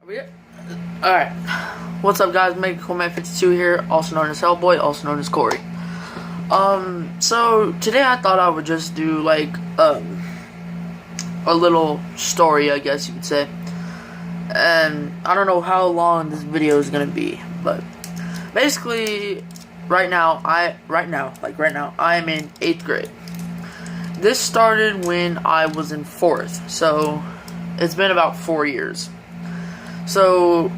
Alright, what's up guys, MegaCoolMan52 here, also known as Hellboy, also known as Corey. So today I thought I would just do like, a little story, I guess you could say. And I don't know how long this video is gonna be, but basically, right now, I am in 8th grade. This started when I was in 4th, so it's been about 4 years. So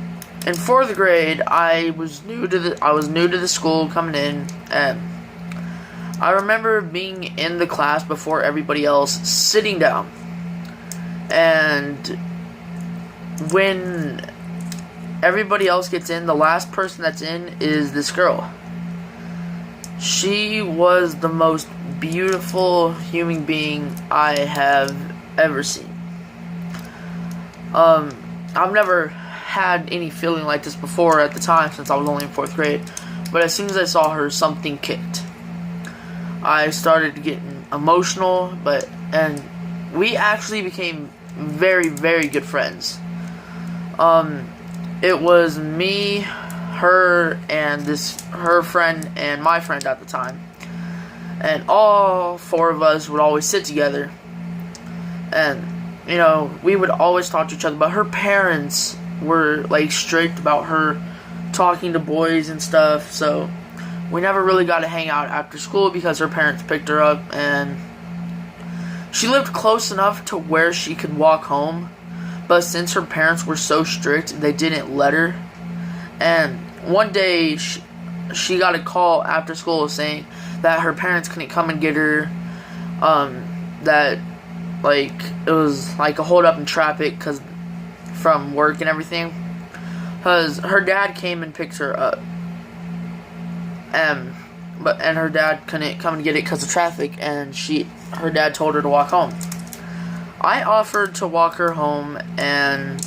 in 4th grade, I was new to the school coming in, and I remember being in the class before everybody else, sitting down. And when everybody else gets in, the last person that's in is this girl. She was the most beautiful human being I have ever seen. I've never had any feeling like this before at the time, since I was only in 4th grade. But as soon as I saw her, something kicked. I started getting emotional, and we actually became very, very good friends. It was me, her, and her friend, and my friend at the time. And all four of us would always sit together. And, you know, we would always talk to each other. But her parents were, like, strict about her talking to boys and stuff. So we never really got to hang out after school because her parents picked her up. And she lived close enough to where she could walk home. But since her parents were so strict, they didn't let her. And one day, she got a call after school saying that her parents couldn't come and get her. That, like, it was like a hold up in traffic from work and everything. Because her dad came and picked her up. And her dad couldn't come and get it because of traffic. And her dad told her to walk home. I offered to walk her home, and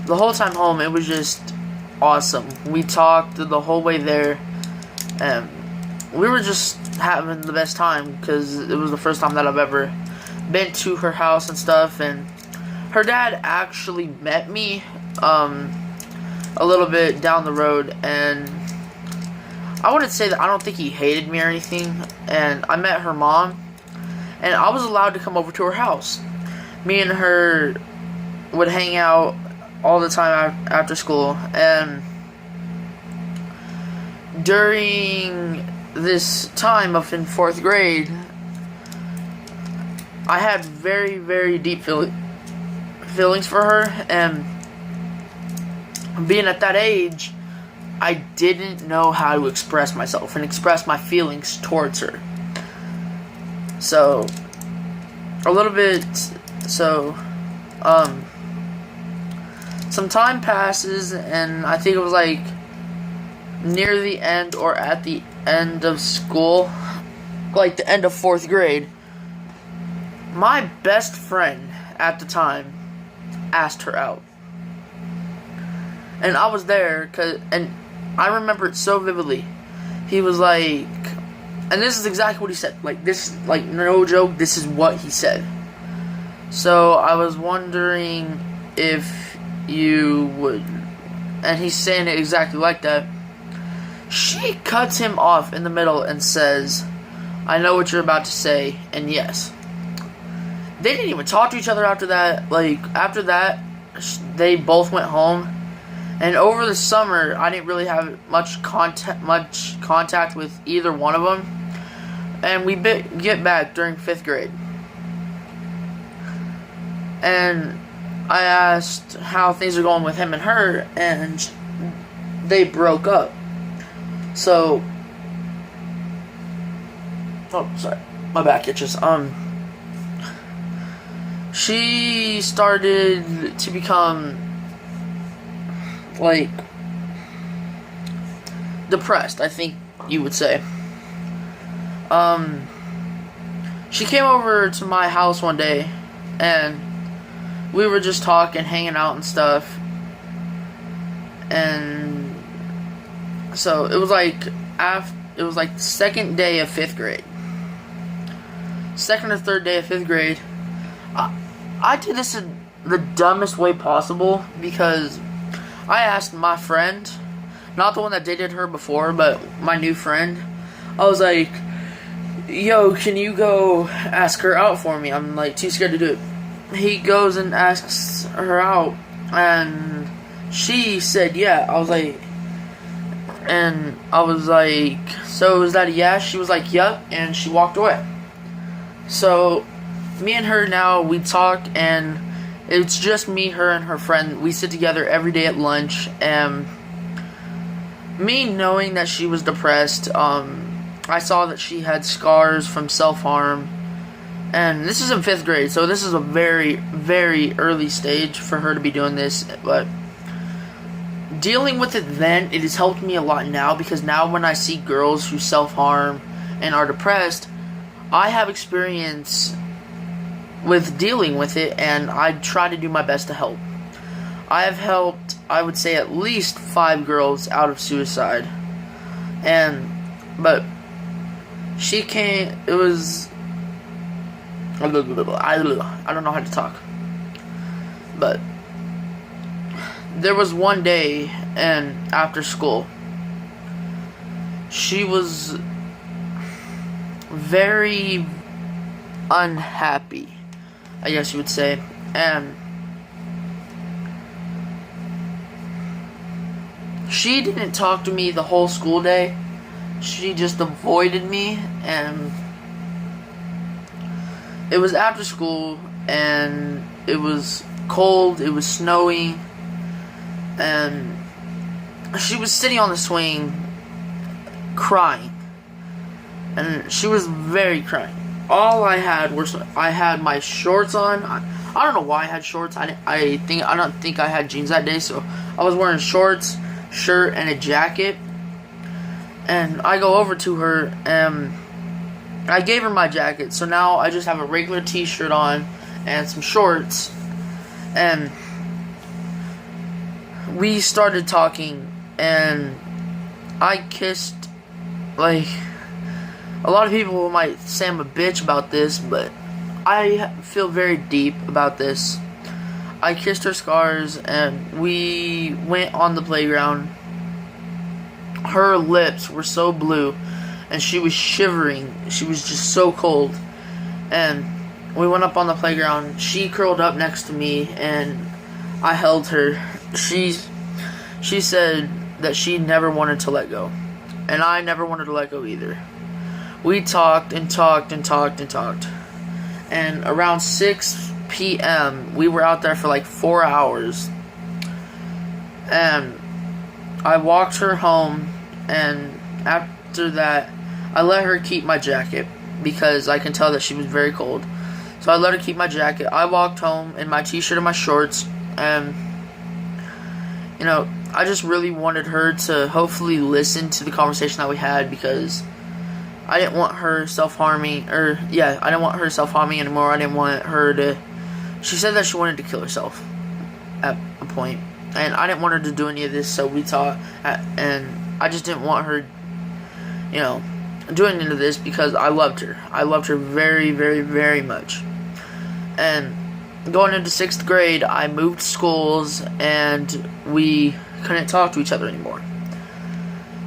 the whole time home, it was just awesome. We talked the whole way there, and we were just having the best time, because it was the first time that I've ever been to her house and stuff. And her dad actually met me, a little bit down the road, and I wouldn't say that I don't think he hated me or anything. And I met her mom, and I was allowed to come over to her house. Me and her would hang out all the time after school. And during this time of in 4th grade, I had very, very deep feelings for her. And being at that age, I didn't know how to express myself and express my feelings towards her. So, some time passes, and I think it was like near the end or at the end of school, like the end of 4th grade, my best friend at the time asked her out. And I was there, and I remember it so vividly. He was like, and this is exactly what he said. Like, this, like, no joke, this is what he said. So, I was wondering if you would, and he's saying it exactly like that. She cuts him off in the middle and says, "I know what you're about to say, and yes." They didn't even talk to each other after that. Like, after that, they both went home. And over the summer, I didn't really have much contact with either one of them. And we get back during 5th grade. And I asked how things are going with him and her, and they broke up. So, oh, sorry, my back itches. She started to become, like, depressed, I think you would say. She came over to my house one day, and we were just talking, hanging out and stuff. And so it was like the second day of 5th grade. Second or third day of 5th grade. I did this the dumbest way possible, because I asked my friend, not the one that dated her before, but my new friend. I was like, yo, can you go ask her out for me? I'm like too scared to do it. He goes and asks her out, and she said yeah. I was like, so is that a yes? She was like, yep, and she walked away. So me and her now, we talk, and it's just me, her, and her friend. We sit together every day at lunch, and me knowing that she was depressed, I saw that she had scars from self-harm, and this is in 5th grade, so this is a very, very early stage for her to be doing this, but dealing with it then, it has helped me a lot now, because now when I see girls who self-harm and are depressed, I have experience with dealing with it, and I try to do my best to help. I have helped, I would say, at least 5 girls out of suicide, but she came, it was, I don't know how to talk, but there was one day, and after school, she was very unhappy, I guess you would say, and she didn't talk to me the whole school day. She just avoided me, and it was after school, and it was cold, it was snowy, and she was sitting on the swing crying, and she was very crying. All I had was, I had my shorts on. I don't know why I had shorts. I don't think I had jeans that day, so I was wearing shorts, shirt, and a jacket. And I go over to her, and I gave her my jacket, so now I just have a regular t-shirt on and some shorts, and we started talking, and I kissed, like, a lot of people might say I'm a bitch about this, but I feel very deep about this. I kissed her scars, and we went on the playground. Her lips were so blue, and she was shivering. She was just so cold. And we went up on the playground. She curled up next to me, and I held her. She said that she never wanted to let go, and I never wanted to let go either. We talked and talked and talked and talked, and around 6 p.m. we were out there for like 4 hours, and I walked her home, and after that, I let her keep my jacket, because I can tell that she was very cold. So I let her keep my jacket. I walked home in my t-shirt and my shorts, and, you know, I just really wanted her to hopefully listen to the conversation that we had, because I didn't want her self-harming, I didn't want her self-harming anymore. I didn't want her to, she said that she wanted to kill herself at a point, and I didn't want her to do any of this, so we talked, and I just didn't want her, you know, doing into this, because I loved her. I loved her very, very, very much. And going into 6th grade, I moved schools, and we couldn't talk to each other anymore.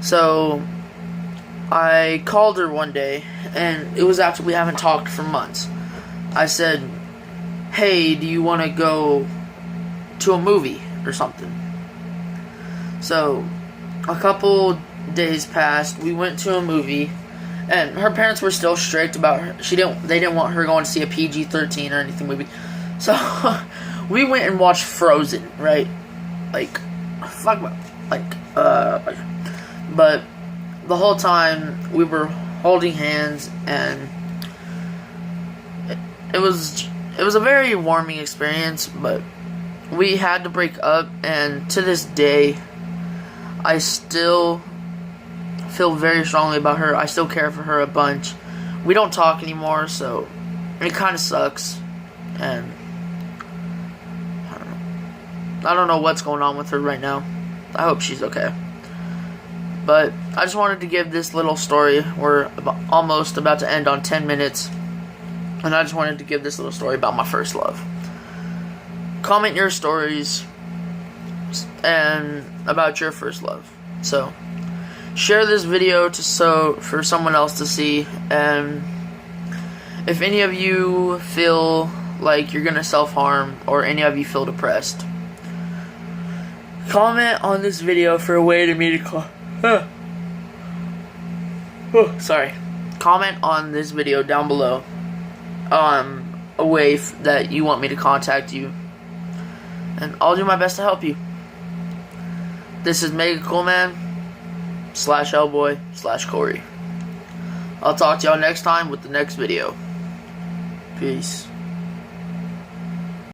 So I called her one day, and it was after we haven't talked for months. I said, hey, do you want to go to a movie or something? So a couple days passed. We went to a movie, and her parents were still strict about her. They didn't want her going to see a PG-13 or anything movie. So we went and watched Frozen, right? But the whole time we were holding hands, and it was a very warming experience, but we had to break up, and to this day I still feel very strongly about her. I still care for her a bunch. We don't talk anymore, so it kind of sucks, and I don't know what's going on with her right now. I hope she's okay. But I just wanted to give this little story. We're almost about to end on 10 minutes. And I just wanted to give this little story about my first love. comment your stories and about your first love. So share this video for someone else to see, and if any of you feel like you're gonna self-harm or any of you feel depressed, comment on this video for a way to me to comment on this video down below a way that you want me to contact you, and I'll do my best to help you. This is Mega Coolman / Corey. I'll talk to y'all next time with the next video. Peace.